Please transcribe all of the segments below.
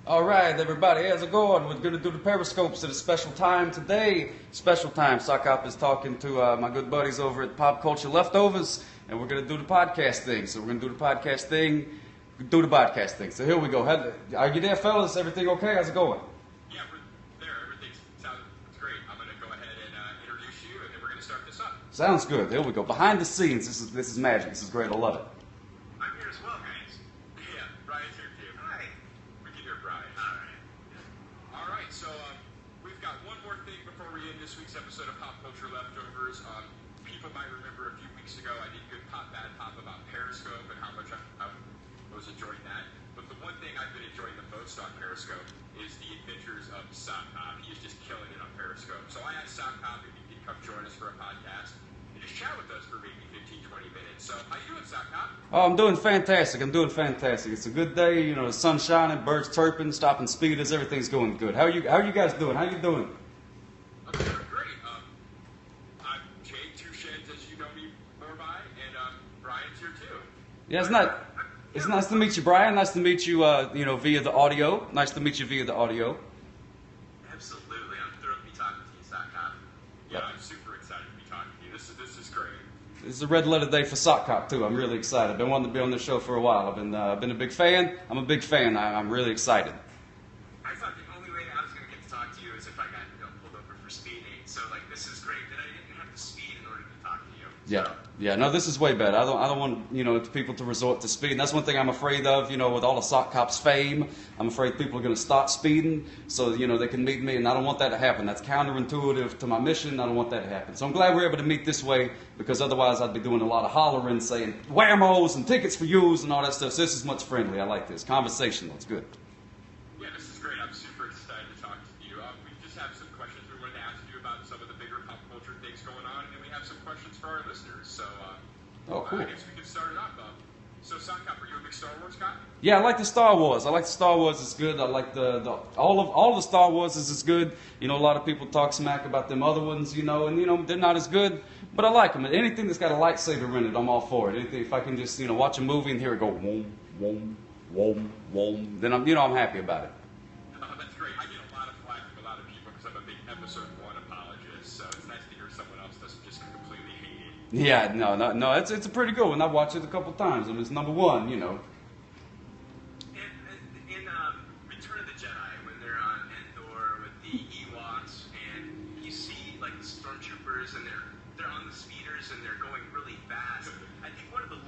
All right, everybody, how's it going? We're going to do the Periscopes at a special time today. Special time. Sock Hop is talking to my good buddies over at Pop Culture Leftovers, and we're going to do the podcast thing. So we're going to do the podcast thing, do the podcast thing. So here we go. Are you there, fellas? Everything okay? How's it going? Yeah, we're there. Everything's sounds great. I'm going to go ahead and introduce you, and then we're going to start this up. Sounds good. There we go. Behind the scenes, this is magic. This is great. I love it. I'm here as well, guys. Yeah, Brian's here too. Hi. We can hear Brian. All right. All right, so we've got one more thing before we end this week's episode of Pop Culture Leftovers. People might remember a few weeks ago I did good pop, bad pop about Periscope and how much I was enjoying that. But the one thing I've been enjoying the most on Periscope is the adventures of Sock Hop. He is just killing it on Periscope. So I asked Sock Hop if he could come join us for a podcast and just chat with us for maybe 15, 20 minutes. So how you doing, Sock Hop? Oh, I'm doing fantastic. I'm doing fantastic. It's a good day. You know, the sun's shining, birds chirping, stopping speeders. Everything's going good. How are you guys doing? How you doing? I'm doing great. I'm Jake, Two Sheds, as you know me more by, and Brian's here too. Yeah, it's nice to meet you, Brian. Nice to meet you, via the audio. Nice to meet you via the audio. Absolutely. I'm thrilled to be talking to you, Sock Hop. Yeah, I'm super excited to be talking to you. This is great. This is a red letter day for Sock Hop too. I'm really excited. I've been wanting to be on this show for a while. I've been a big fan. I'm a big fan. I'm really excited. I thought the only way I was going to get to talk to you is if I got pulled over for speeding. So this is great that I didn't have to speed in order to talk to you. Yeah. No, this is way better. I don't want people to resort to speeding. That's one thing I'm afraid of. With all the Sock Hop's fame, I'm afraid people are going to start speeding so they can meet me, and I don't want that to happen. That's counterintuitive to my mission. I don't want that to happen. So I'm glad we're able to meet this way, because otherwise I'd be doing a lot of hollering, saying whammos and tickets for yous and all that stuff. So this is much friendly. I like this. Conversational. It's good. Yeah, this is great. I'm super excited to talk to you. We just have some questions we wanted to ask you about some of the bigger pop culture things going on, and then we have some questions for our listeners. So, Cool. I guess we can start it up. So, Sock Hop, are you a big Star Wars guy? Yeah, I like the Star Wars. It's good. I like all the Star Wars is good. A lot of people talk smack about them other ones, and they're not as good, but I like them. Anything that's got a lightsaber in it, I'm all for it. Anything, if I can just watch a movie and hear it go whoom, whoom, whoom, whoom, then I'm happy about it. That's great. I get a lot of flack from a lot of people because I'm a big Episode 1 apologist, so it's nice to hear someone else doesn't just completely hate it. Yeah, no. It's a pretty good one. I've watched it a couple times, and it's number one. In Return of the Jedi, when they're on Endor with the Ewoks, and you see the stormtroopers, and they're on the speeders, and they're going really fast. I think one of the new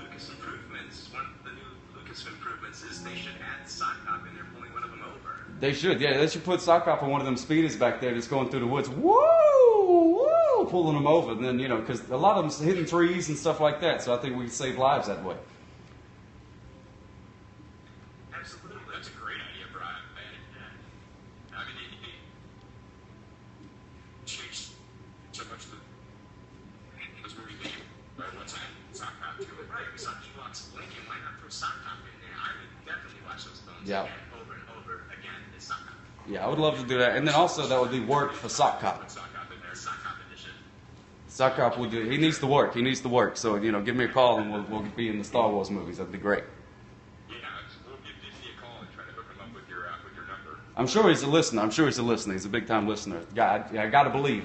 Lucas improvements is they should add Sock Hop in there, pulling one of them over. They should, yeah. They should put Sock Hop on one of them speeders back there that's going through the woods. Woo! Pulling them over. And then, because a lot of them's hitting trees and stuff like that. So I think we can save lives that way. Absolutely. That's a great idea, Brian. I mean, it changed so much as we leave. Right? What's that? Sock Hop to it. Right. We saw Ewoks blinking. Why not throw Sock Hop in there? I would definitely watch those films Yeah. again, over and over again. It's Sock Hop. Yeah, I would love to do that. And then also that would be work for Sock Hop. Put Sock Hop in there. Sock Hop edition. Sock Hop will do. He needs to work. So give me a call and we'll be in the Star Wars movies. That'd be great. Yeah, we'll give Disney a call and try to hook him up with your number. I'm sure he's a listener. He's a big time listener. I gotta believe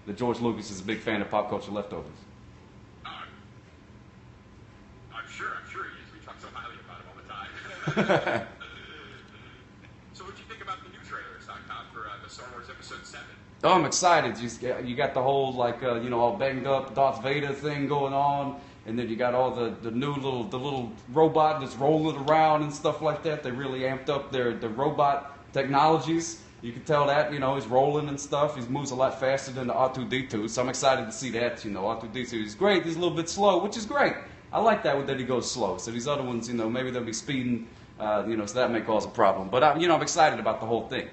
that George Lucas is a big fan of Pop Culture Leftovers. I'm sure he is. We talk so highly about him all the time. So what do you think about the new trailer, Sock Hop, for the Star Wars Episode 7? Oh, I'm excited. You got the whole all banged up Darth Vader thing going on, and then you got all the new little robot that's rolling around and stuff like that. They really amped up the robot technologies. You can tell that he's rolling and stuff. He moves a lot faster than the R2D2, so I'm excited to see that. R2D2 is great. He's a little bit slow, which is great. I like that he goes slow. So these other ones, maybe they'll be speeding, so that may cause a problem. But I'm excited about the whole thing.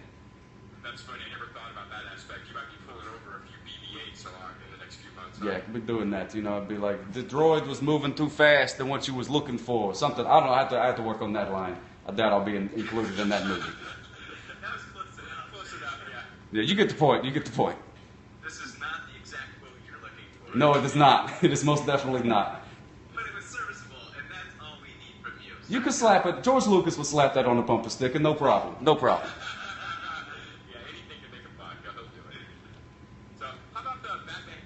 That's funny. I never thought about that aspect. You might be pulling over a few BB-8s in the next few months. Yeah, I could be doing that. I'd be like, the droid was moving too fast than what you was looking for. Something. I don't know. I have to work on that line. I doubt I'll be included in that movie. That was close enough. Close enough, yeah. Yeah, you get the point. This is not the exact quote you're looking for. No, it is not. It is most definitely not. But it was serviceable, and that's all we need from you. You can slap it. George Lucas would slap that on a bumper sticker, no problem. No problem. Yeah, anything to make a buck, he'll do it. So, how about the Batman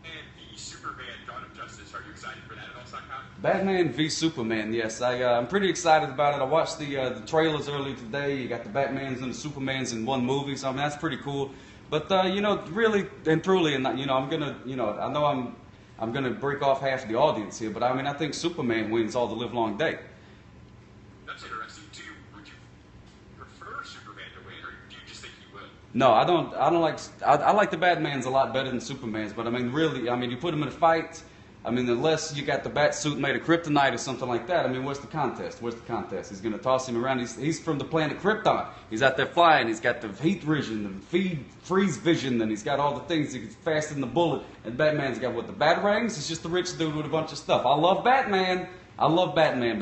and the Superman Dawn of Justice? Are you excited for that at all, Stockcom? Batman v Superman. Yes, I'm pretty excited about it. I watched the trailers earlier today. You got the Batmans and the Supermans in one movie, so I mean that's pretty cool. But you know, really and truly, and you know, I'm gonna, you know, I know I'm gonna break off half the audience here, but I mean I think Superman wins all the live long day. That's interesting. Would you prefer Superman to win, or do you just think he will? No, I don't. I don't like. I like the Batman's a lot better than Superman's, but I mean, really, I mean, you put him in a fight. I mean, unless you got the bat suit made of kryptonite or something like that, I mean, where's the contest? Where's the contest? He's going to toss him around. He's from the planet Krypton. He's out there flying. He's got the heat vision, the freeze vision, and he's got all the things. He's faster than the bullet. And Batman's got what, the batarangs? He's just a rich dude with a bunch of stuff. I love Batman. But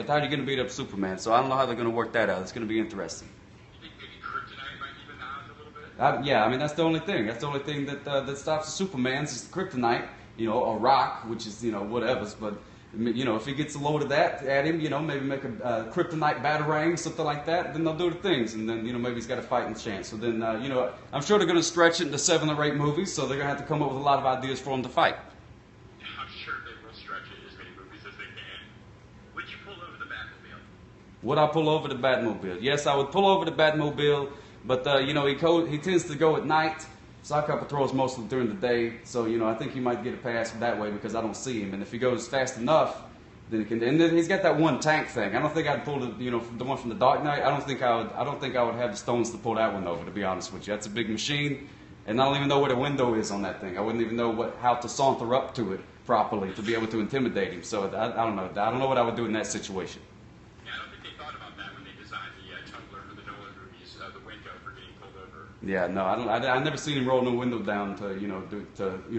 how are you going to beat up Superman? So I don't know how they're going to work that out. It's going to be interesting. You think maybe Kryptonite might even out a little bit? Yeah, I mean, that's the only thing. That's the only thing that stops the Superman's is the kryptonite. You know, a rock, which is, you know, whatever's, but, you know, if he gets a load of that at him, you know, maybe make a kryptonite batarang, something like that, then they'll do the things, and then, you know, maybe he's got a fighting chance. So then, you know, I'm sure they're going to stretch it into 7 or 8 movies, so they're going to have to come up with a lot of ideas for him to fight. I'm sure they will stretch it as many movies as they can. Would you pull over the Batmobile? Would I pull over the Batmobile? Yes, I would pull over the Batmobile, but, you know, he tends to go at night. Sock Hopper throws mostly during the day, so you know I think he might get a pass that way because I don't see him. And if he goes fast enough, then he can. And then he's got that one tank thing. I don't think I'd pull the, you know, the one from the Dark Knight. I don't think I would have the stones to pull that one over. To be honest with you, that's a big machine, and I don't even know where the window is on that thing. I wouldn't even know how to saunter up to it properly to be able to intimidate him. So I don't know. I don't know what I would do in that situation. Yeah, I don't think they thought about that when they designed the tumbler for the Nolan movies, the window for getting pulled over. Yeah, no, I never seen him roll no window down to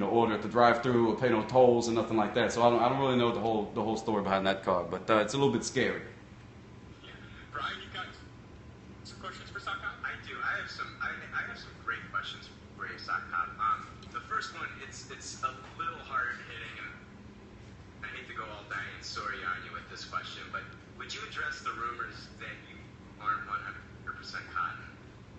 order it to drive through or pay no tolls or nothing like that. So I don't really know the whole story behind that car, but it's a little bit scary. Yeah. Brian, you got some questions for Stockcom? I do. I have some great questions for you, Stockcom. The first one, it's a little hard hitting, and I hate to go all Diane Sawyer on you with this question, but would you address the rumors that you aren't 100% cotton?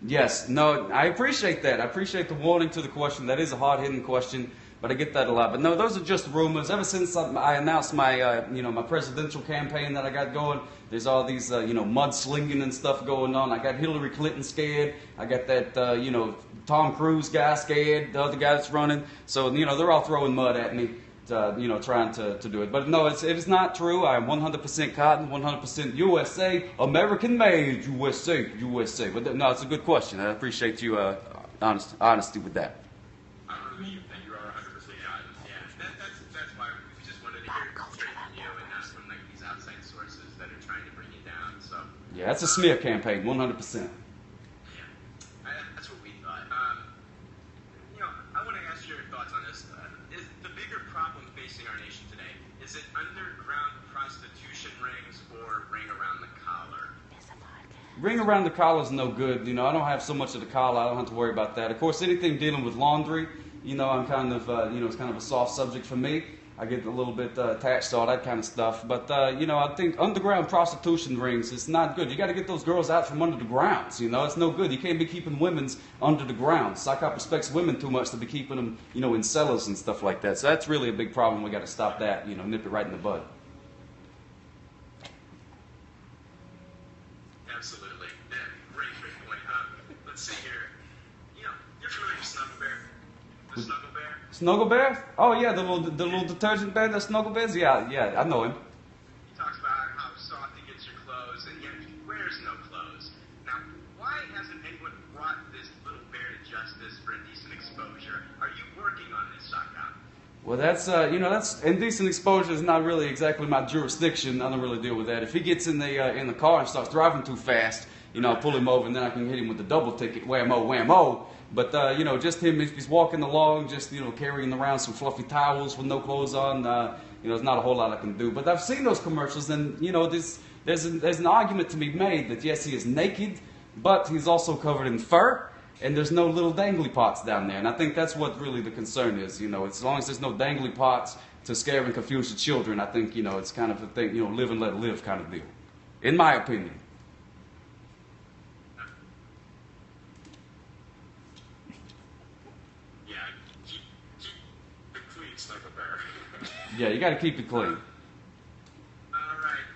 Yes, no, I appreciate that. I appreciate the warning to the question. That is a hard-hitting question, but I get that a lot. But no, those are just rumors. Ever since I announced my, my presidential campaign that I got going, there's all these, mudslinging and stuff going on. I got Hillary Clinton scared. I got that, Tom Cruise guy scared, the other guy that's running. So, they're all throwing mud at me. Trying to do it. But no, it is not true. I am 100% cotton, 100% USA, American made, USA. But no, it's a good question. I appreciate you honesty with that. I believe that you are 100% cotton. Yeah, that's why we just wanted to hear it straight from you and not from like these outside sources that are trying to bring you down. So Yeah, that's a smear campaign, 100%. yeah, that's what we thought. I want to ask your thoughts on this. Is the bigger problem facing our nation today, is it underground prostitution rings or ring around the collar? Ring around the collar is no good. I don't have so much of the collar. I don't have to worry about that. Of course, anything dealing with laundry, I'm kind of, it's kind of a soft subject for me. I get a little bit attached to all that kind of stuff. But, I think underground prostitution rings is not good. You got to get those girls out from under the grounds, It's no good. You can't be keeping women's under the ground. Sock Hopper respects women too much to be keeping them, in cellars and stuff like that. So that's really a big problem. We got to stop that, nip it right in the bud. Absolutely. Yeah, great point. Let's see here. You're familiar with Snuggle Bear? The Snuggle Bear? Snuggle Bear? Oh yeah, the little detergent bear that Snuggle Bears? Yeah, I know him. He talks about how soft he gets your clothes, and yet he wears no clothes. Now, why hasn't anyone brought this little bear to justice for indecent exposure? Are you working on this, Stockcom? Well, that's indecent exposure is not really exactly my jurisdiction. I don't really deal with that. If he gets in the car and starts driving too fast, I'll pull him over and then I can hit him with the double ticket, whammo, whammo. But, just him, if he's walking along, just, carrying around some fluffy towels with no clothes on, there's not a whole lot I can do. But I've seen those commercials, and, there's an argument to be made that, yes, he is naked, but he's also covered in fur, and there's no little dangly pots down there. And I think that's what really the concern is, As long as there's no dangly pots to scare and confuse the children, I think, it's kind of a thing, live and let live kind of deal. in my opinion. Yeah, keep it clean, Sniper Bear. Yeah, you got to keep it clean. All right.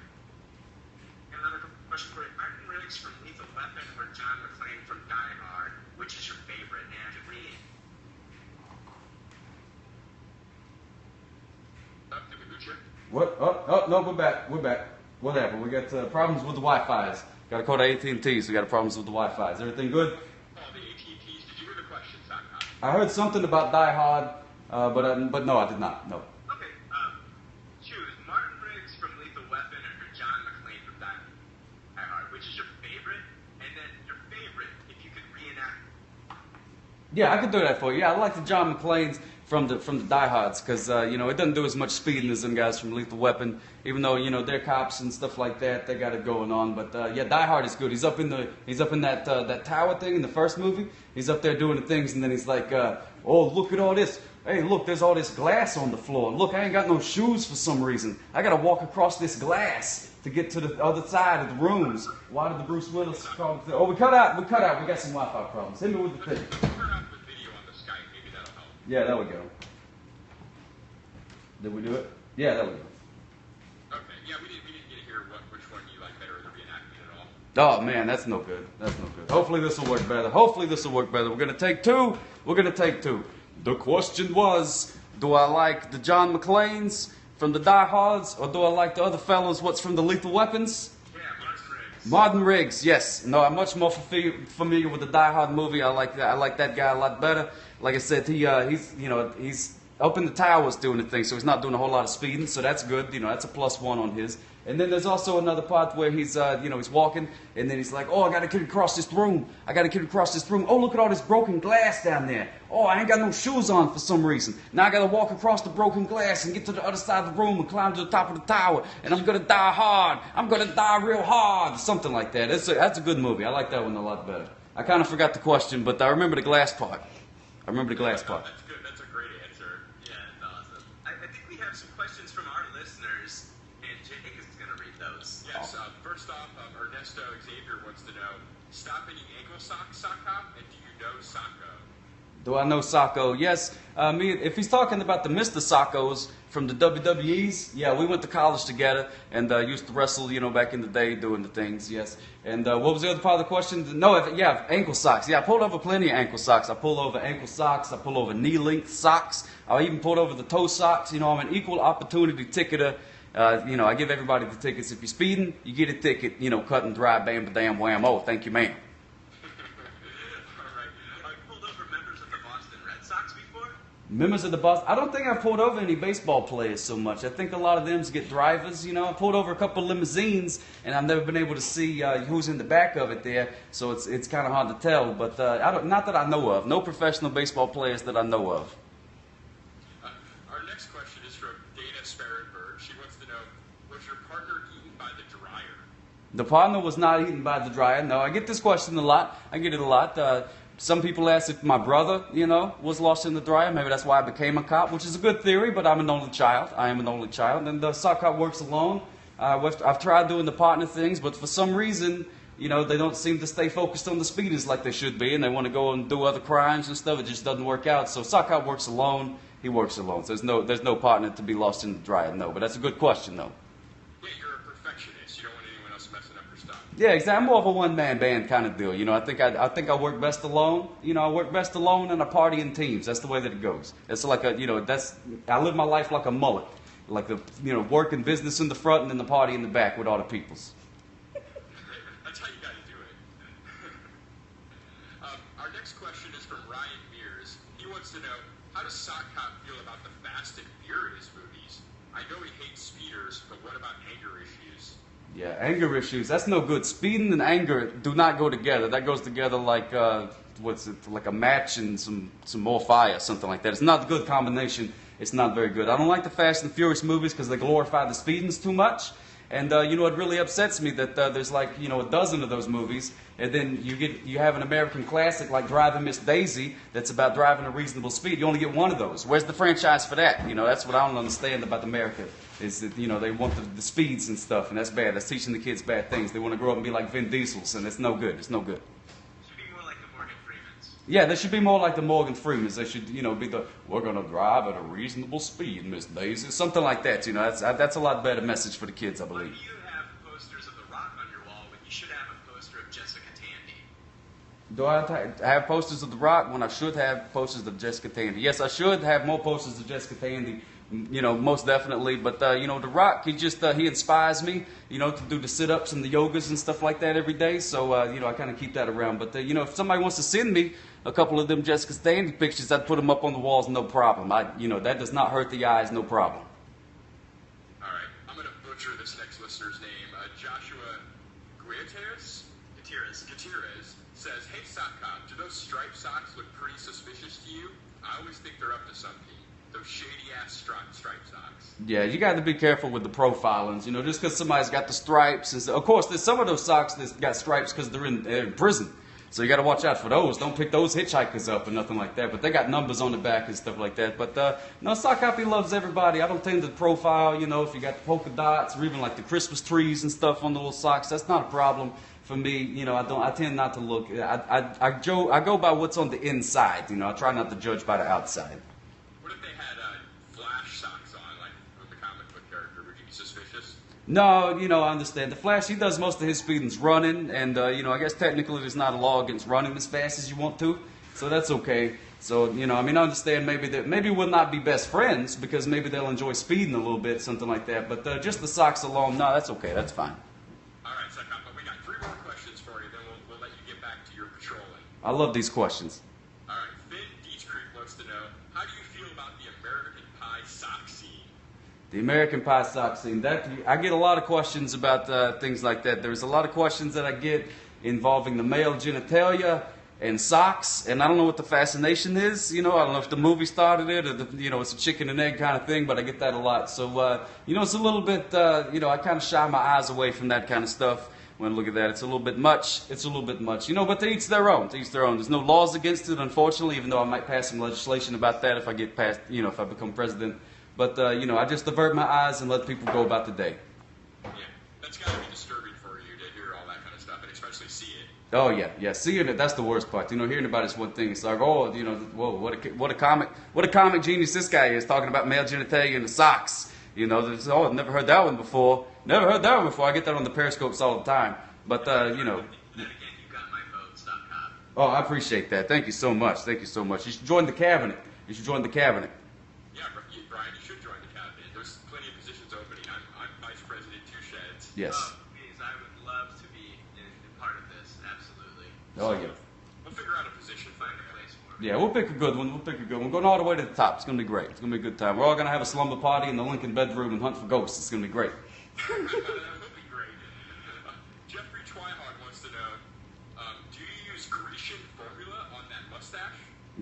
Another question for you. Martin Riggs from Lethal Weapon or John McClane from Die Hard? Which is your favorite? And read. Did we lose you? What? Oh, no, we're back. We're back. What happened? We got problems with the Wi-Fi's. Got to call to AT&T, so we got problems with the Wi-Fi. Is everything good? Oh, the AT&Ts. Did you hear the question, Saka? I heard something about Die Hard, but no, I did not. No. Okay. Choose Martin Riggs from Lethal Weapon or John McClane from Die Hard. Which is your favorite? And then your favorite, if you could reenact. Yeah, I could do that for you. Yeah, I like the John McClane's from the Die Hards because it doesn't do as much speeding as them guys from Lethal Weapon. Even though they're cops and stuff like that, they got it going on. But yeah, Die Hard is good. He's up in that that tower thing in the first movie. He's up there doing the things, and then he's like, "Oh, look at all this! Hey, look, there's all this glass on the floor. Look, I ain't got no shoes for some reason. I got to walk across this glass to get to the other side of the rooms." Why did the Bruce Willis call? Oh, we cut out. We got some Wi-Fi problems. Hit me with the thing. Turn off the video on the Skype. Maybe that'll help. Yeah, there we go. Did we do it? Yeah, there we go. Okay. Yeah, we didn't get to hear which one you like better, the reenactment at all. Oh man, that's no good. That's no good. Hopefully this will work better. We're gonna take two. The question was, do I like the John McClanes from the Die Hards, or do I like the other fellas? What's from the Lethal Weapons? Yeah, Martin Riggs. Martin Riggs, yes. No, I'm much more familiar with the Die Hard movie. I like that guy a lot better. Like I said, he's up in the towers doing the thing, so he's not doing a whole lot of speeding, so that's good. That's a +1 on his. And then there's also another part where he's walking, and then he's like, "Oh, I gotta get across this room. Oh, look at all this broken glass down there. Oh, I ain't got no shoes on for some reason. Now I gotta walk across the broken glass and get to the other side of the room and climb to the top of the tower, and I'm gonna die hard. I'm gonna die real hard." Something like that. That's a good movie. I like that one a lot better. I kind of forgot the question, but I remember the glass part. That's good. That's a great answer. Yeah, it's awesome. I think we have some questions from our listeners, and Jake is going to read those. Yes. First off, Ernesto Xavier wants to know: stop eating ankle socks, Saka, and do you know Sako? Do I know Sacco? Yes. If he's talking about the Mr. Saccos from the WWEs, yeah, we went to college together and used to wrestle, back in the day doing the things, yes. And what was the other part of the question? No, ankle socks. Yeah, I pulled over plenty of ankle socks. I pulled over ankle socks. I pulled over knee-length socks. I even pulled over the toe socks. I'm an equal opportunity ticketer. I give everybody the tickets. If you're speeding, you get a ticket, cut and dry, bam, ba-dam, wham, oh, thank you, ma'am. Members of the Boston. I don't think I've pulled over any baseball players so much. I think a lot of them get drivers. I pulled over a couple of limousines, and I've never been able to see who's in the back of it there. So it's kind of hard to tell. But not that I know of. No professional baseball players that I know of. Our next question is from Dana Sparenberg. She wants to know: was your partner eaten by the dryer? The partner was not eaten by the dryer. No, I get this question a lot. Some people ask if my brother, was lost in the dryer. Maybe that's why I became a cop, which is a good theory, but I'm an only child. I am an only child. And the sock cop works alone. I've tried doing the partner things, but for some reason, they don't seem to stay focused on the speeders like they should be, and they want to go and do other crimes and stuff. It just doesn't work out. So sock cop works alone. He works alone. So there's no partner to be lost in the dryer. No, but that's a good question, though. Yeah, you're a perfectionist. You don't want anyone else messing up your stuff. Yeah, exactly. I'm more of a one-man band kind of deal. I think I work best alone. I work best alone and I party in teams. That's the way that it goes. It's like I live my life like a mullet. Like work and business in the front and then the party in the back with all the peoples. That's how you got to do it. Our next question is from Ryan Mears. He wants to know: how does Sock Cop feel about the Fast and Furious movies? I know he hates speeders, but what about anger issues? Yeah, anger issues. That's no good. Speeding and anger do not go together. That goes together like like a match and some more fire, something like that. It's not a good combination. It's not very good. I don't like the Fast and Furious movies because they glorify the speedings too much. And it really upsets me that there's like a dozen of those movies, and then you have an American classic like Driving Miss Daisy that's about driving a reasonable speed. You only get one of those. Where's the franchise for that? That's what I don't understand about America. Is that they want the speeds and stuff, and that's bad. That's teaching the kids bad things. They want to grow up and be like Vin Diesel's, and it's no good. It's no good. Should be more like the Morgan Freemans. Yeah, they should be more like the Morgan Freemans. They should, be we're going to drive at a reasonable speed, Miss Daisy. Something like that, That's a lot better message for the kids, I Why do believe. you have posters of The Rock on your wall when you should have a poster of Jessica Tandy? Do I have posters of The Rock when I should have posters of Jessica Tandy? Yes, I should have more posters of Jessica Tandy, most definitely. But, The Rock, he inspires me, to do the sit-ups and the yogas and stuff like that every day. So, I kind of keep that around. But, if somebody wants to send me a couple of them Jessica Tandy pictures, I'd put them up on the walls, no problem. That does not hurt the eyes, no problem. All right, I'm going to butcher this next listener's name. Joshua Gutierrez says, "Hey, Sock Cop, do those striped socks look pretty suspicious to you? I always think they're up to something. Those shady-ass striped socks." Yeah, you got to be careful with the profilings. Just because somebody's got the stripes. And of course, there's some of those socks that got stripes because they're in prison. So you got to watch out for those. Don't pick those hitchhikers up or nothing like that. But they got numbers on the back and stuff like that. But no, Sock Copy loves everybody. I don't tend to profile, if you got the polka dots or even like the Christmas trees and stuff on the little socks. That's not a problem for me. I tend not to look. I go by what's on the inside. I try not to judge by the outside. What if they had Flash socks on, like with the comic book character? Would you be suspicious? No, I understand. The Flash, he does most of his speedings running, and, I guess technically there's not a law against running as fast as you want to, so that's okay. So, I understand maybe we'll not be best friends, because maybe they'll enjoy speeding a little bit, something like that, but just the socks alone, no, that's okay, that's fine. All right, Sock-Cop, but we got 3 more questions for you, then we'll let you get back to your patrolling. I love these questions. All right, Finn Deech Creek wants to know, how do you feel about the American Pie sock scene? The American Pie sock scene. I get a lot of questions about things like that. There's a lot of questions that I get involving the male genitalia and socks, and I don't know what the fascination is. I don't know if the movie started it or it's a chicken and egg kind of thing, but I get that a lot. So it's a little bit. I kind of shy my eyes away from that kind of stuff when I look at that. It's a little bit much. But to each their own. There's no laws against it, unfortunately. Even though I might pass some legislation about that if I get past. If I become president. But, I just avert my eyes and let people go about the day. Yeah, that's got to be disturbing for you to hear all that kind of stuff, and especially see it. Oh, yeah, seeing it, that's the worst part. Hearing about it's one thing. It's like, whoa, what a comic genius this guy is, talking about male genitalia and the socks. I've never heard that one before. I get that on the Periscopes all the time. But, Then again, you got my vote, Sock Cop. Oh, I appreciate that. Thank you so much. You should join the cabinet. Yeah, Brian, you should join the cabinet. There's plenty of positions opening. I'm vice president, 2 sheds. Yes. Oh, please, I would love to be a part of this, absolutely. Oh, yeah. We'll figure out a position. Find a place for me. Yeah, we'll pick a good one. Going all the way to the top. It's going to be great. It's going to be a good time. We're all going to have a slumber party in the Lincoln bedroom and hunt for ghosts. It's going to be great. That would be great. Jeffrey Twihard wants to know, do you use Grecian formula on that mustache?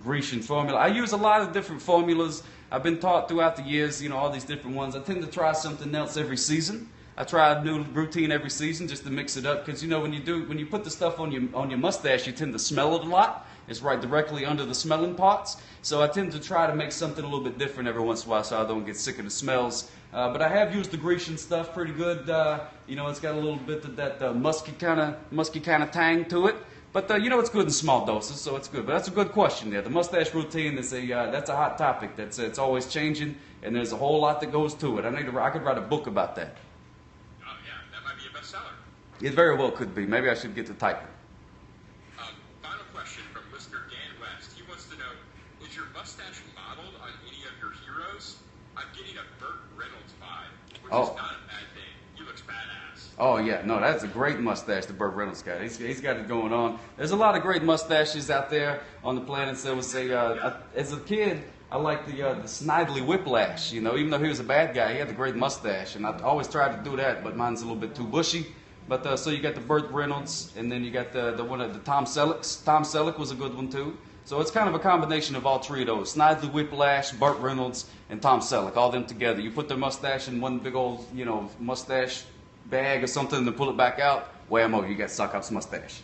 Grecian formula. I use a lot of different formulas. I've been taught throughout the years, all these different ones. I tend to try something else every season. I try a new routine every season just to mix it up. Because, when you put the stuff on your mustache, you tend to smell it a lot. It's right directly under the smelling parts. So I tend to try to make something a little bit different every once in a while so I don't get sick of the smells. But I have used the Grecian stuff pretty good. It's got a little bit of that musky kind of tang to it. But, it's good in small doses, so it's good. But that's a good question there. The mustache routine is that's a hot topic. It's always changing, and there's a whole lot that goes to it. I could write a book about that. Oh, yeah, that might be a bestseller. It very well could be. Maybe I should get to typing. Final question from listener Dan West. He wants to know, is your mustache modeled on any of your heroes? I'm getting a Burt Reynolds vibe, which is not a bad thing. He looks badass. Oh, yeah. No, that's a great mustache the Burt Reynolds guy. He's got it going on. There's a lot of great mustaches out there on the planet. So I would say, as a kid, I liked the Snidely Whiplash. Even though he was a bad guy, he had a great mustache. And I always tried to do that, but mine's a little bit too bushy. But so you got the Burt Reynolds, and then you got the one of the Tom Selleck. Tom Selleck was a good one, too. So it's kind of a combination of all 3 of those. Snidely Whiplash, Burt Reynolds, and Tom Selleck, all them together. You put their mustache in one big old, mustache bag or something and then pull it back out, whammo, you got Sock Hop's mustache.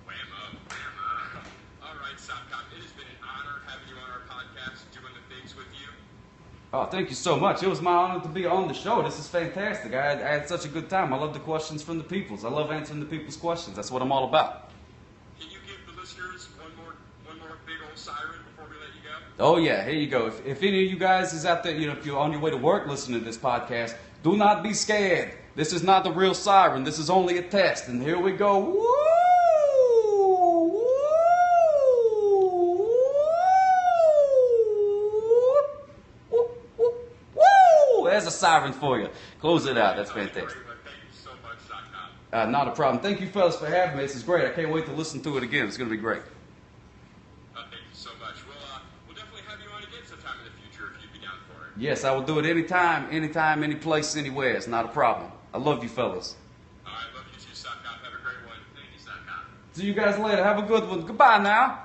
Whammo, whammo. All right, Sock Hop, it has been an honor having you on our podcast, doing the things with you. Oh, thank you so much. It was my honor to be on the show. This is fantastic. I had such a good time. I love the questions from the peoples. I love answering the people's questions. That's what I'm all about. Can you give the listeners one more big old siren before we let you go? Oh yeah, here you go. If any of you guys is out there, if you're on your way to work listening to this podcast, do not be scared. This is not the real siren. This is only a test. And here we go. Woo! Woo! There's a siren for you. Close it out. That's fantastic. Thank you so much, Sock Hop. Not a problem. Thank you fellas for having me. This is great. I can't wait to listen to it again. It's going to be great. Thank you so much. We'll definitely have you on again sometime in the future if you'd be down for it. Yes, I will do it anytime, any place, anywhere. It's not a problem. I love you fellas. All right, love you too, Sock Hop. Have a great one. Thank you, Sock Hop. See you guys later. Have a good one. Goodbye now.